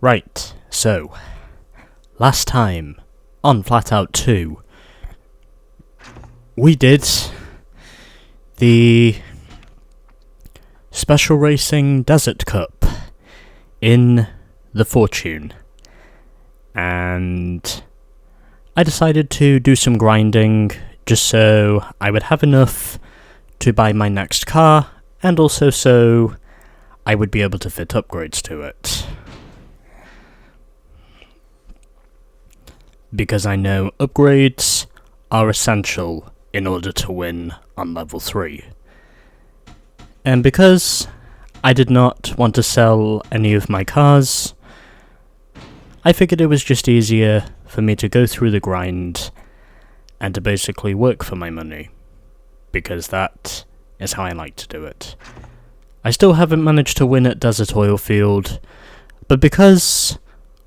Right, so, last time, on FlatOut 2, we did the Special Racing Desert Cup in the Fortune, and I decided to do some grinding just so I would have enough to buy my next car, and also so I would be able to fit upgrades to it. Because I know upgrades are essential in order to win on level 3. And because I did not want to sell any of my cars, I figured it was just easier for me to go through the grind and to basically work for my money, because that is how I like to do it. I still haven't managed to win at Desert Oil Field, but because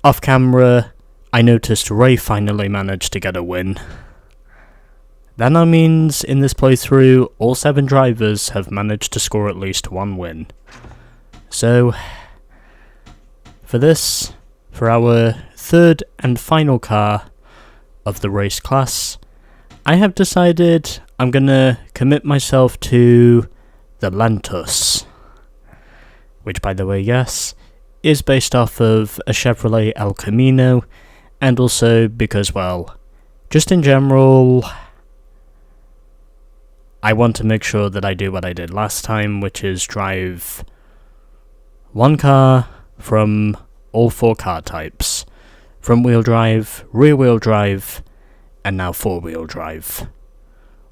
off camera I noticed Ray finally managed to get a win. That now means in this playthrough, all 7 drivers have managed to score at least 1 win. So, for our third and final car of the race class, I have decided I'm gonna commit myself to the Lantus. Which, by the way, yes, is based off of a Chevrolet El Camino, and also because, well, just in general, I want to make sure that I do what I did last time, which is drive one car from all 4 car types. Front-wheel drive, rear-wheel drive, and now 4-wheel drive.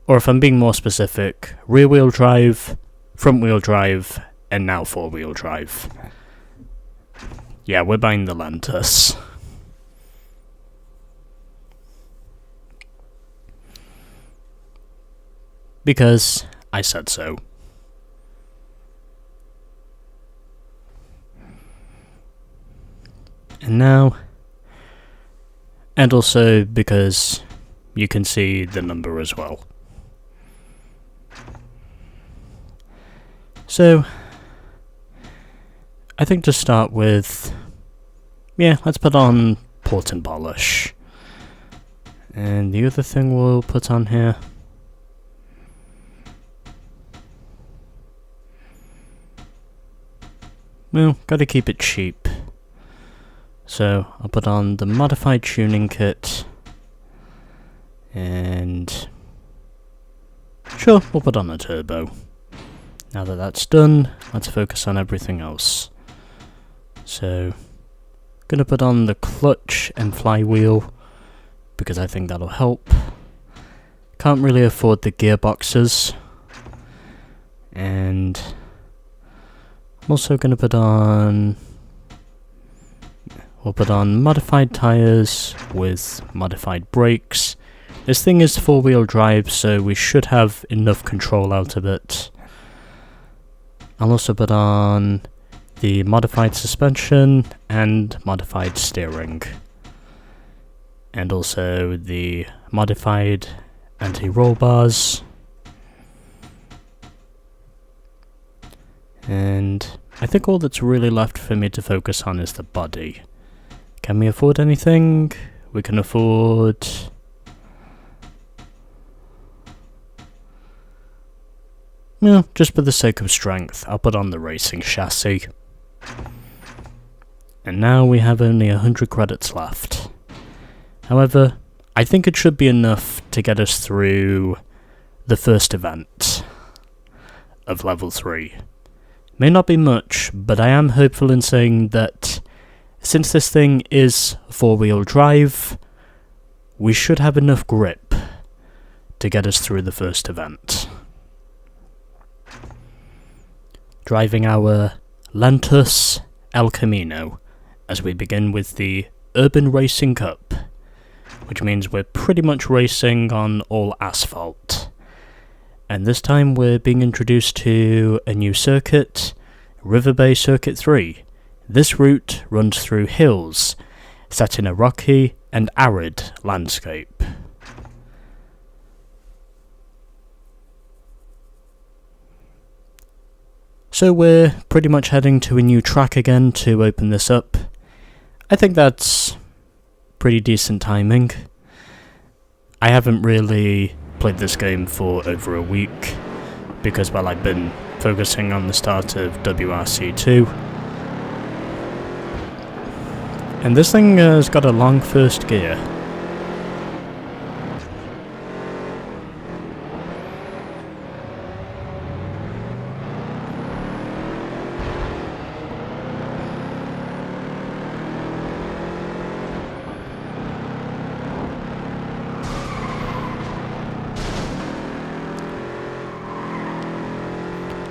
Or if I'm being more specific, rear-wheel drive, front-wheel drive, and now 4-wheel drive. Yeah, we're buying the Lantus. Because I said so. And now, and also because you can see the number as well. So, I think to start with, let's put on Port and Polish. And the other thing we'll put on here, well, gotta keep it cheap. So, I'll put on the modified tuning kit, and sure, we'll put on a turbo. Now that that's done, let's focus on everything else. So, gonna put on the clutch and flywheel, because I think that'll help. Can't really afford the gearboxes, and I'm also going to put on, we'll put on modified tyres with modified brakes. This thing is 4-wheel drive, so we should have enough control out of it. I'll also put on the modified suspension and modified steering. And also the modified anti-roll bars. And I think all that's really left for me to focus on is the body. Can we afford anything? We can afford... well, just for the sake of strength, I'll put on the racing chassis. And now we have only 100 credits left. However, I think it should be enough to get us through the first event of level 3. May not be much, but I am hopeful in saying that since this thing is 4-wheel drive, we should have enough grip to get us through the first event. Driving our Lantus El Camino as we begin with the Urban Racing Cup, which means we're pretty much racing on all asphalt. And this time we're being introduced to a new circuit, River Bay Circuit 3. This route runs through hills, set in a rocky and arid landscape. So we're pretty much heading to a new track again to open this up. I think that's pretty decent timing. I haven't really played this game for over a week, because, well, I've been focusing on the start of WRC2. And this thing has got a long first gear.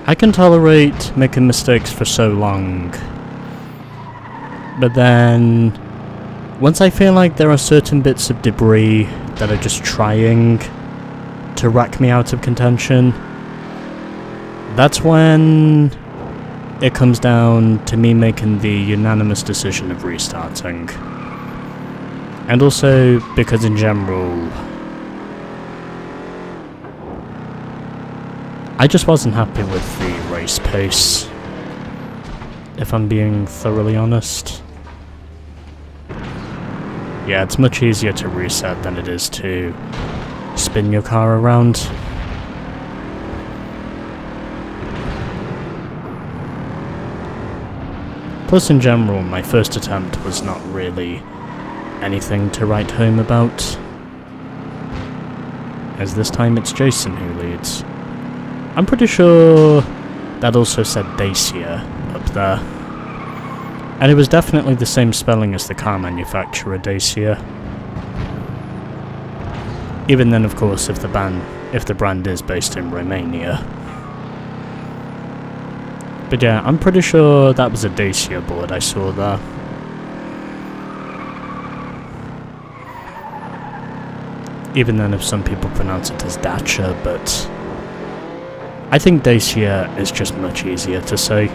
I can tolerate making mistakes for so long, but then once I feel like there are certain bits of debris that are just trying to rack me out of contention, that's when it comes down to me making the unanimous decision of restarting. And also because in general, I just wasn't happy with the race pace, if I'm being thoroughly honest. Yeah, it's much easier to reset than it is to spin your car around. Plus, in general, my first attempt was not really anything to write home about, as this time it's Jason who leads. I'm pretty sure that also said Dacia up there. And it was definitely the same spelling as the car manufacturer, Dacia. Even then, of course, if the brand is based in Romania. But yeah, I'm pretty sure that was a Dacia board I saw there. Even then, if some people pronounce it as Dacia, but I think Dacia is just much easier to say.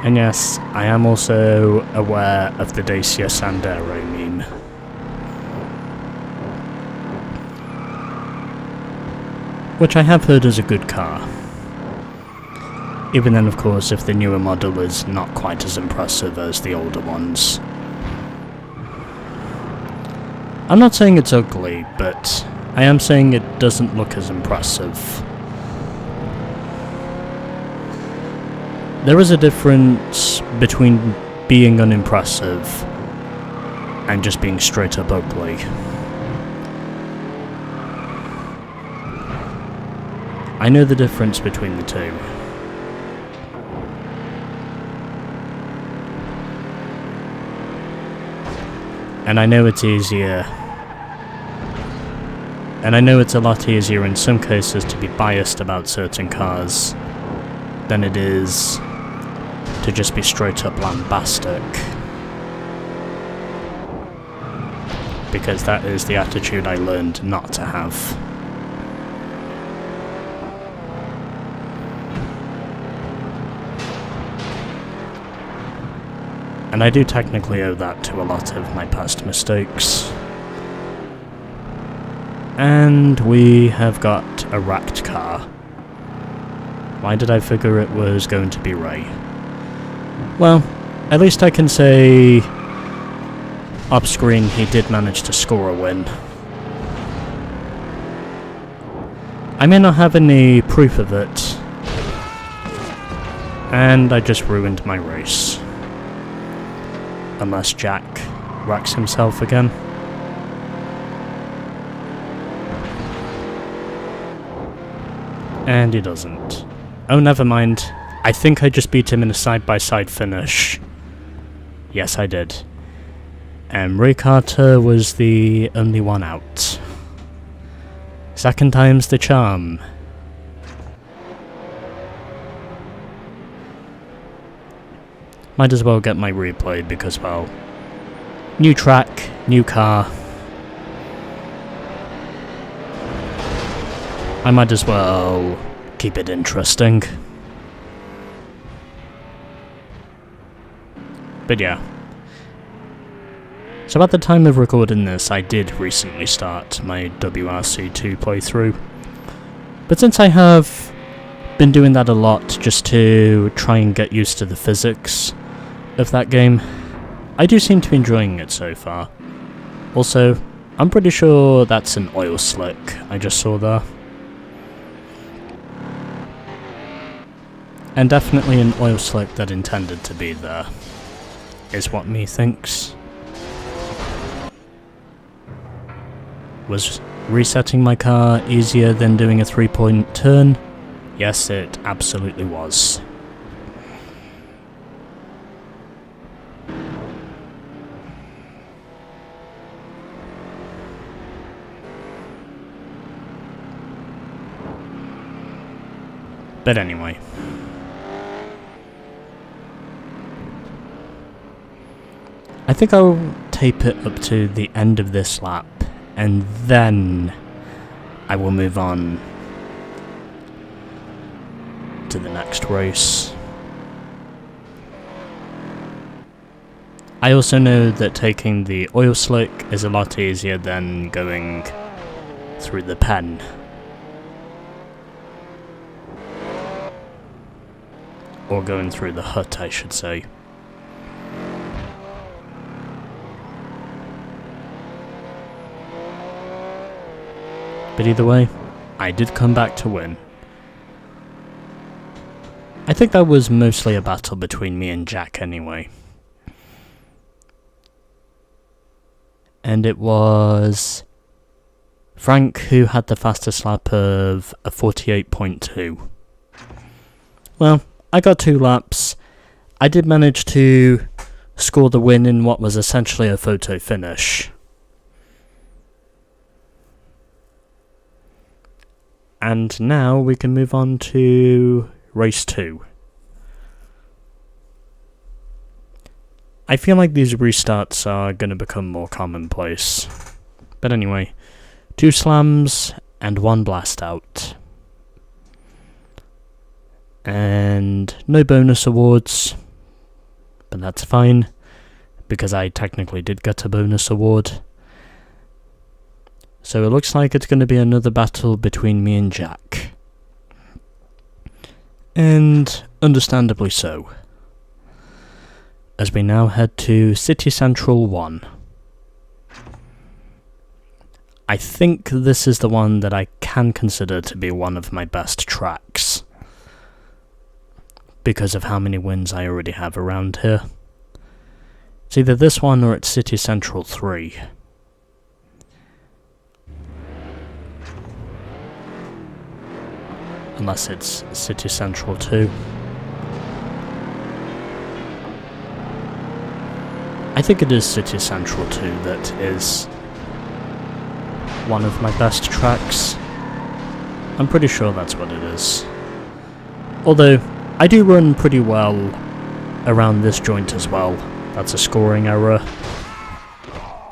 And yes, I am also aware of the Dacia Sandero meme. Which I have heard is a good car. Even then, of course, if the newer model is not quite as impressive as the older ones. I'm not saying it's ugly, but I am saying it doesn't look as impressive. There is a difference between being unimpressive and just being straight up ugly. I know the difference between the two. And I know it's easier. And I know it's a lot easier in some cases to be biased about certain cars than it is to just be straight up lambastic. Because that is the attitude I learned not to have. And I do technically owe that to a lot of my past mistakes. And we have got a wrecked car. Why did I figure it was going to be Ray? Well, at least I can say off screen he did manage to score a win. I may not have any proof of it, and I just ruined my race. Unless Jack wrecks himself again. And he doesn't. Oh, never mind. I think I just beat him in a side-by-side finish. Yes, I did. And Ray Carter was the only one out. Second time's the charm. Might as well get my replay because, well, new track, new car. I might as well keep it interesting. But yeah. So at the time of recording this, I did recently start my WRC2 playthrough. But since I have been doing that a lot just to try and get used to the physics of that game. I do seem to be enjoying it so far. Also, I'm pretty sure that's an oil slick I just saw there. And definitely an oil slick that intended to be there, is what me thinks. Was resetting my car easier than doing a 3-point turn? Yes, it absolutely was. But anyway. I think I'll tape it up to the end of this lap, and then I will move on to the next race. I also know that taking the oil slick is a lot easier than going through the pen. Or going through the hut, I should say. But either way, I did come back to win. I think that was mostly a battle between me and Jack anyway. And it was Frank who had the fastest lap of a 48.2. Well, I got 2 laps. I did manage to score the win in what was essentially a photo finish. And now we can move on to race 2. I feel like these restarts are going to become more commonplace. But anyway, 2 slams and 1 blast out. And no bonus awards, but that's fine, because I technically did get a bonus award. So it looks like it's going to be another battle between me and Jack. And understandably so, as we now head to City Central 1. I think this is the one that I can consider to be one of my best tracks, because of how many wins I already have around here. It's either this one or it's City Central 3. Unless it's City Central 2. I think it is City Central 2 that is one of my best tracks. I'm pretty sure that's what it is. Although, I do run pretty well around this joint as well. That's a scoring error.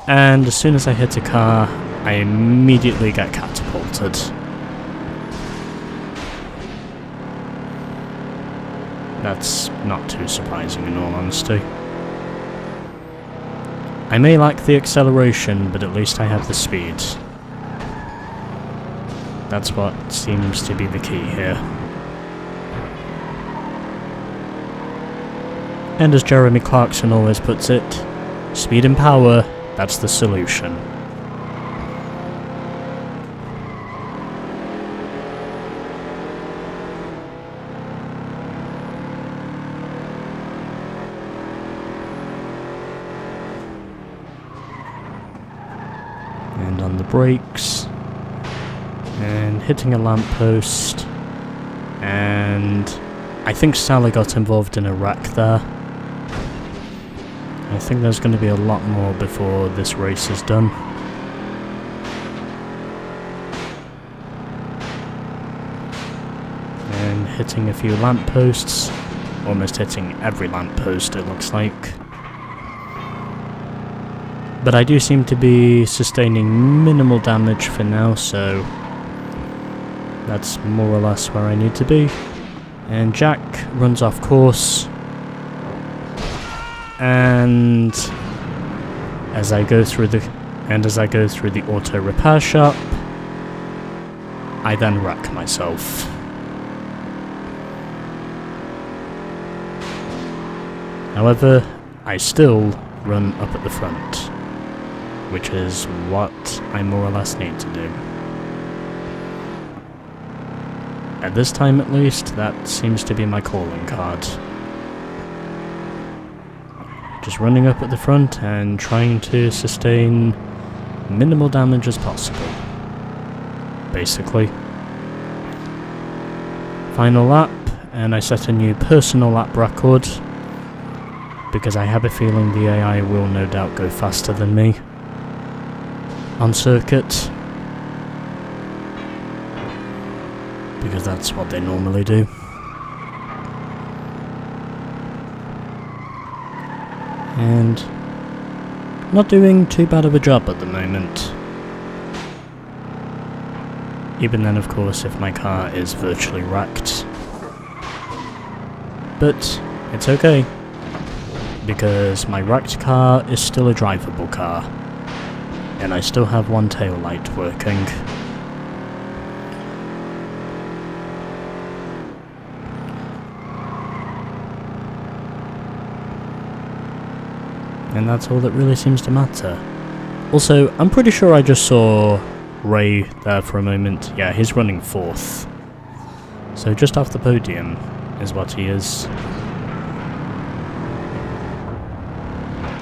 And as soon as I hit a car, I immediately get catapulted. That's not too surprising in all honesty. I may lack the acceleration, but at least I have the speed. That's what seems to be the key here. And as Jeremy Clarkson always puts it, speed and power, that's the solution. And on the brakes, and hitting a lamppost, and I think Sally got involved in a wreck there. I think there's going to be a lot more before this race is done. And hitting a few lampposts, almost hitting every lamppost it looks like. But I do seem to be sustaining minimal damage for now, so that's more or less where I need to be. And Jack runs off course. And as I go through the auto repair shop, I then wreck myself. However, I still run up at the front, which is what I more or less need to do. At this time at least, that seems to be my calling card. Just running up at the front and trying to sustain minimal damage as possible. Basically. Final lap, and I set a new personal lap record, because I have a feeling the AI will no doubt go faster than me on circuit, because that's what they normally do. And not doing too bad of a job at the moment. Even then, of course, if my car is virtually wrecked. But it's okay, because my wrecked car is still a drivable car, and I still have one tail light working. And that's all that really seems to matter. Also, I'm pretty sure I just saw Ray there for a moment. Yeah, he's running 4th. So just off the podium is what he is.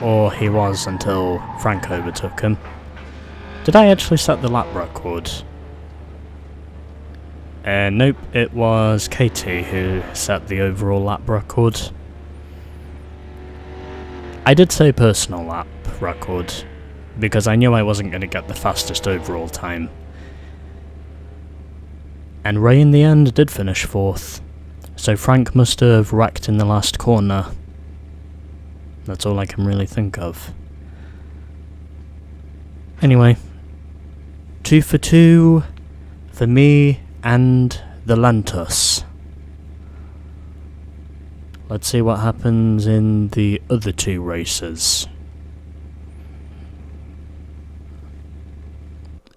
Or he was until Frank overtook him. Did I actually set the lap record? Nope, it was Katie who set the overall lap record. I did say personal lap record, because I knew I wasn't going to get the fastest overall time. And Ray in the end did finish 4th, so Frank must have wrecked in the last corner. That's all I can really think of. Anyway, 2 for 2 for me and the Lantus. Let's see what happens in the other 2 races,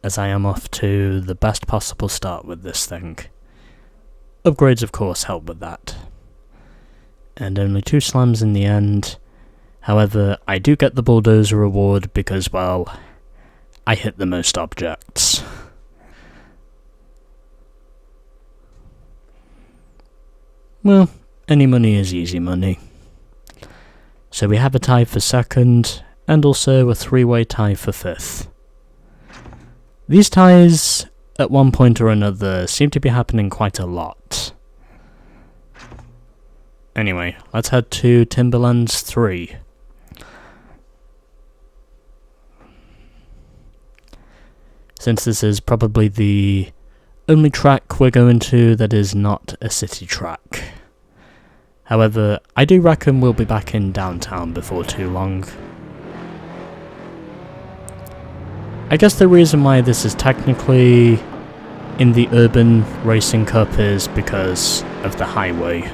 as I am off to the best possible start with this thing. Upgrades of course help with that. And only 2 slams in the end. However, I do get the bulldozer reward because, well, I hit the most objects. Well, any money is easy money. So we have a tie for 2nd, and also a 3-way tie for 5th. These ties, at one point or another, seem to be happening quite a lot. Anyway, let's head to Timberlands 3. Since this is probably the only track we're going to that is not a city track. However, I do reckon we'll be back in downtown before too long. I guess the reason why this is technically in the Urban Racing Cup is because of the highway.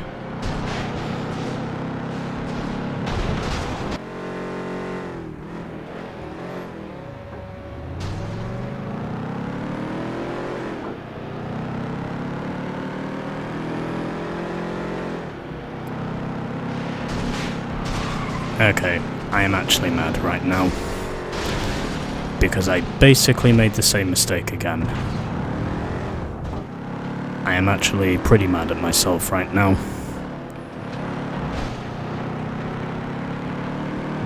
Okay, I am actually mad right now, because I basically made the same mistake again. I am actually pretty mad at myself right now,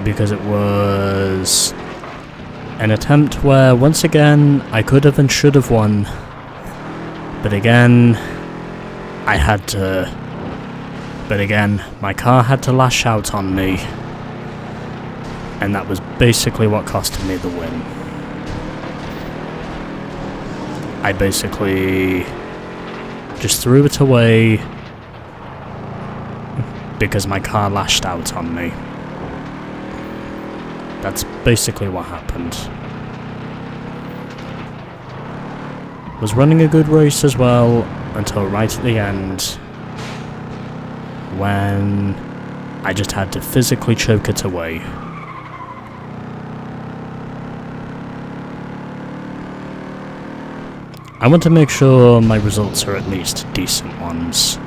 because it was an attempt where, once again, I could have and should have won, but again, I had to. But again, my car had to lash out on me. And that was basically what costed me the win. I basically just threw it away because my car lashed out on me. That's basically what happened. Was running a good race as well until right at the end, when I just had to physically choke it away. I want to make sure my results are at least decent ones.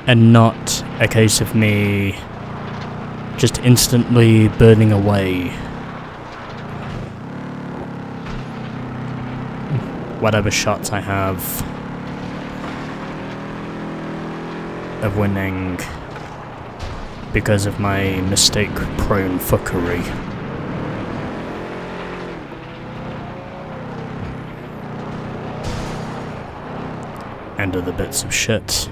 and not a case of me just instantly burning away whatever shots I have of winning because of my mistake-prone fuckery. And other bits of shit.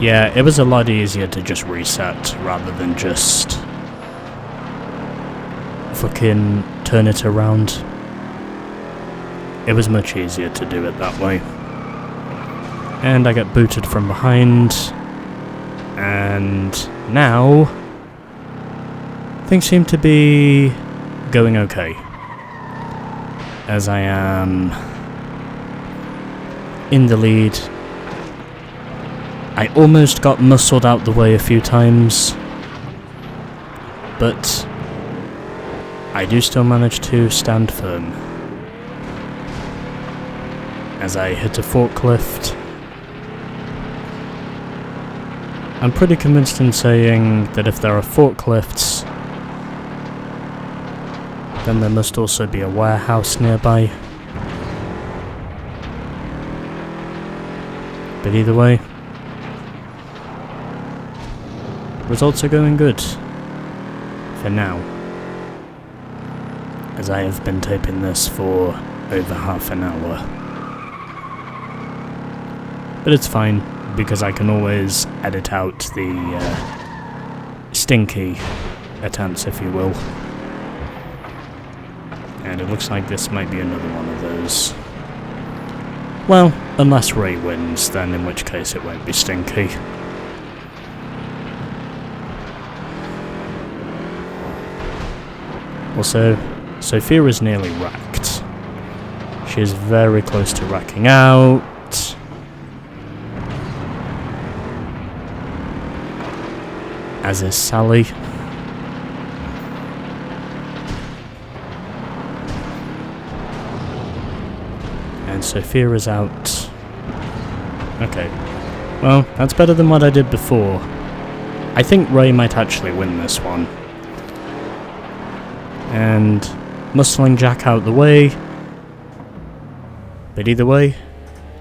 Yeah, it was a lot easier to just reset rather than just fucking turn it around. It was much easier to do it that way. And I got booted from behind. And now things seem to be going okay. As I am in the lead. I almost got muscled out the way a few times, but I do still manage to stand firm as I hit a forklift. I'm pretty convinced in saying that if there are forklifts, then there must also be a warehouse nearby. But either way, results are going good, for now, as I have been taping this for over half an hour. But it's fine, because I can always edit out the stinky attempts, if you will. And it looks like this might be another one of those. Well, unless Ray wins, then in which case it won't be stinky. Also, Sophia is nearly wrecked. She is very close to wrecking out. As is Sally. And Sophia is out. Okay. Well, that's better than what I did before. I think Ray might actually win this one. And muscling Jack out the way. But either way,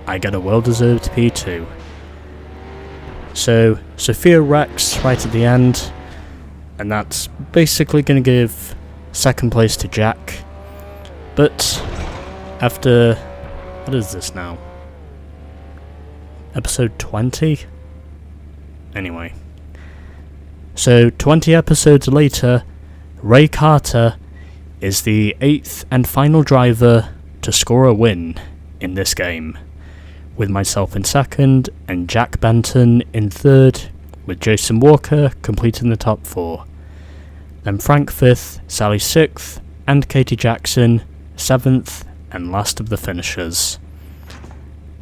I get a well-deserved P2. So, Sophia wrecks right at the end. And that's basically going to give second place to Jack. But after... what is this now? Episode 20? Anyway. So, 20 episodes later, Ray Carter is the 8th and final driver to score a win in this game, with myself in second and Jack Benton in third, with Jason Walker completing the top 4. Then Frank 5th, Sally 6th, and Katie Jackson 7th and last of the finishers,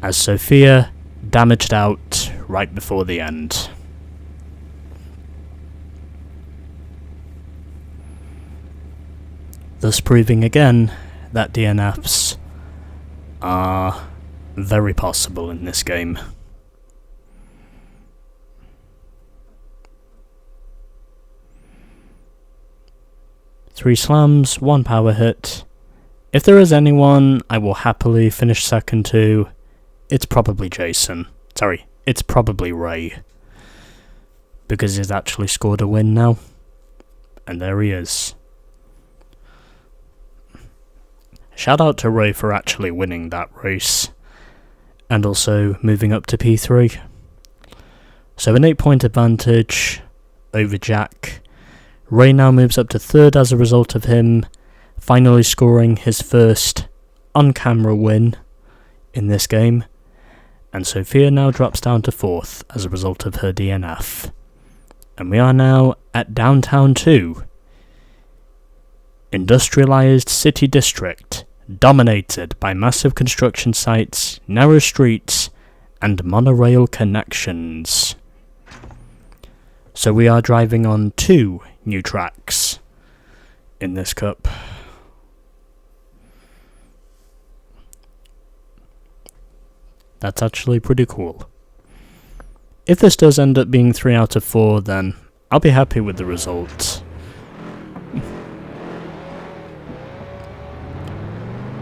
as Sophia damaged out right before the end. Thus proving again that DNFs are very possible in this game. Three slams, one power hit. If there is anyone I will happily finish second to, it's probably Jason. Sorry, it's probably Ray. Because he's actually scored a win now. And there he is. Shout out to Ray for actually winning that race. And also moving up to P3. So an 8-point advantage over Jack. Ray now moves up to third as a result of him finally scoring his first on-camera win in this game. And Sophia now drops down to fourth as a result of her DNF. And we are now at Downtown 2. Industrialized city district, dominated by massive construction sites, narrow streets, and monorail connections. So we are driving on 2 new tracks in this cup. That's actually pretty cool. If this does end up being 3 out of 4, then I'll be happy with the result.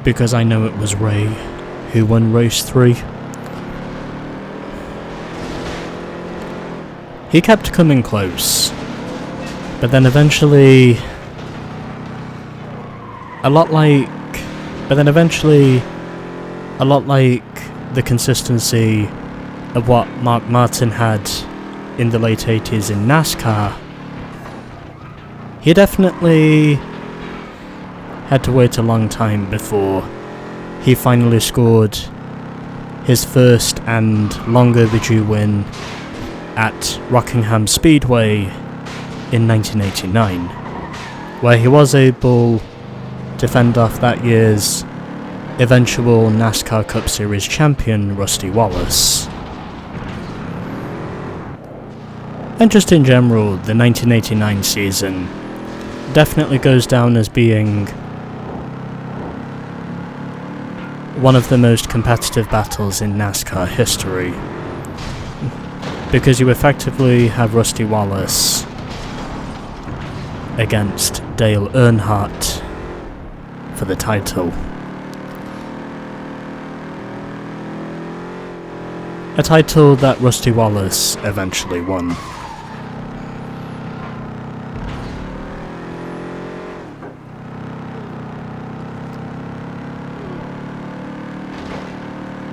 Because I know it was Ray who won race 3. He kept coming close, but then eventually, a lot like the consistency of what Mark Martin had in the late 80s in NASCAR, he definitely had to wait a long time before he finally scored his first and long overdue win at Rockingham Speedway in 1989, where he was able to fend off that year's eventual NASCAR Cup Series champion Rusty Wallace. And just in general, the 1989 season definitely goes down as being one of the most competitive battles in NASCAR history, because you effectively have Rusty Wallace against Dale Earnhardt for the title. A title that Rusty Wallace eventually won.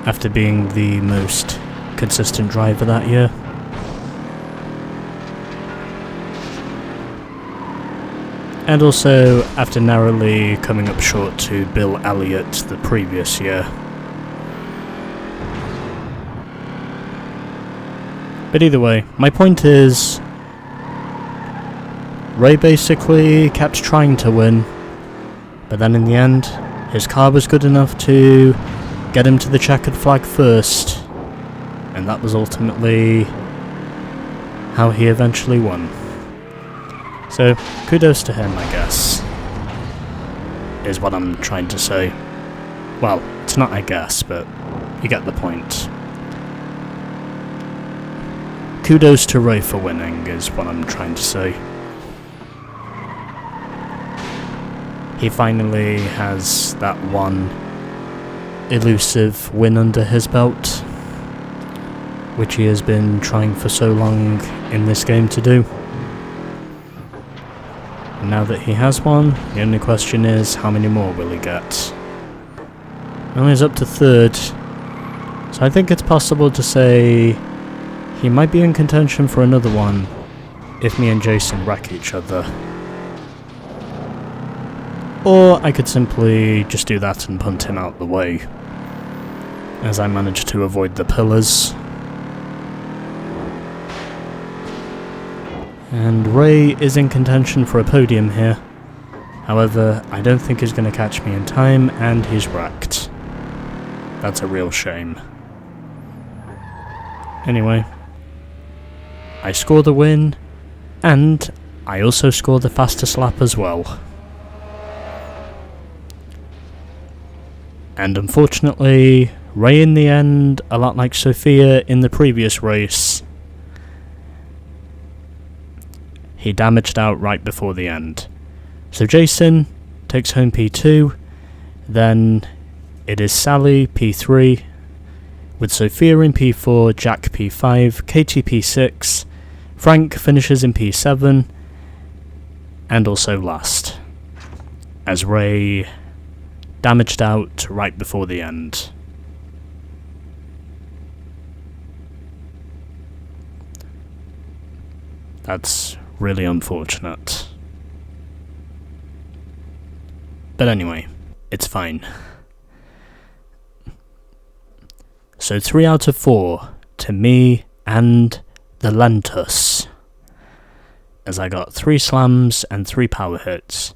After being the most consistent driver that year. And also after narrowly coming up short to Bill Elliott the previous year. But either way, my point is, Ray basically kept trying to win, but then in the end, his car was good enough to get him to the checkered flag first, and that was ultimately how he eventually won. So, kudos to him, I guess, is what I'm trying to say. Well, it's not I guess, but you get the point. Kudos to Ray for winning, is what I'm trying to say. He finally has that one elusive win under his belt, which he has been trying for so long in this game to do. And now that he has one, the only question is, how many more will he get? Well, he's up to 3rd, so I think it's possible to say he might be in contention for another one if me and Jason wreck each other. Or I could simply just do that and punt him out the way, as I managed to avoid the pillars. And Ray is in contention for a podium here. However, I don't think he's going to catch me in time, and he's wrecked. That's a real shame. Anyway, I score the win, and I also score the fastest lap as well. And unfortunately, Ray in the end, a lot like Sophia in the previous race, he damaged out right before the end. So Jason takes home P2, then it is Sally P3, with Sophia in P4, Jack P5, Katie P6, Frank finishes in P7, and also last, as Ray damaged out right before the end. That's really unfortunate. But anyway, it's fine. So 3 out of 4 to me and the Lentus, as I got 3 slams and 3 power hits,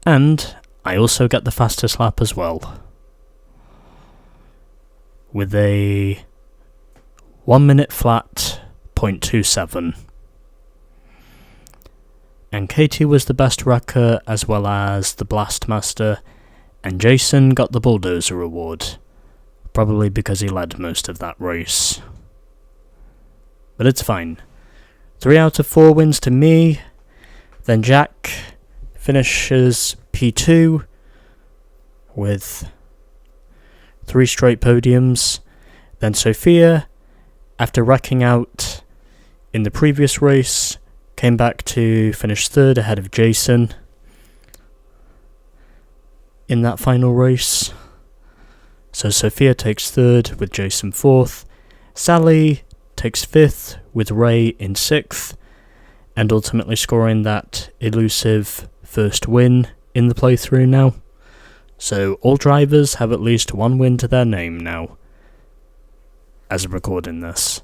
and I also get the fastest lap as well, with a 1 minute flat .27. And Katie was the best wrecker as well as the Blastmaster, and Jason got the Bulldozer award, probably because he led most of that race. But it's fine. 3 out of 4 wins to me. Then Jack finishes P2 with 3 straight podiums. Then Sophia, after wrecking out in the previous race, came back to finish 3rd ahead of Jason in that final race. So Sophia takes 3rd with Jason 4th. Sally takes 5th with Ray in 6th, and ultimately scoring that elusive first win in the playthrough now. So all drivers have at least 1 win to their name now, as of recording this.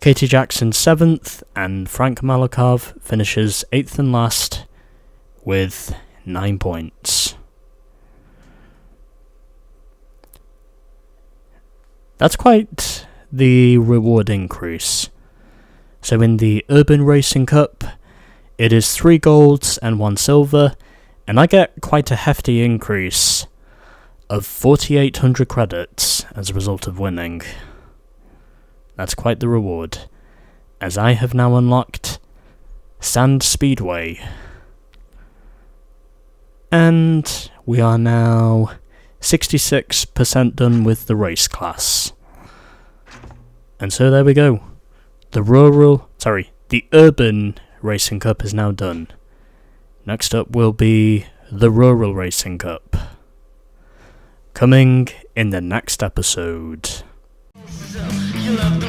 Katie Jackson 7th, and Frank Malakov finishes 8th and last with 9 points. That's quite the reward increase. So in the Urban Racing Cup, it is 3 golds and 1 silver, and I get quite a hefty increase of 4,800 credits as a result of winning. That's quite the reward, as I have now unlocked Sand Speedway. And we are now 66% done with the race class. And so there we go. The Urban Racing Cup is now done. Next up will be the Rural Racing Cup, coming in the next episode. You love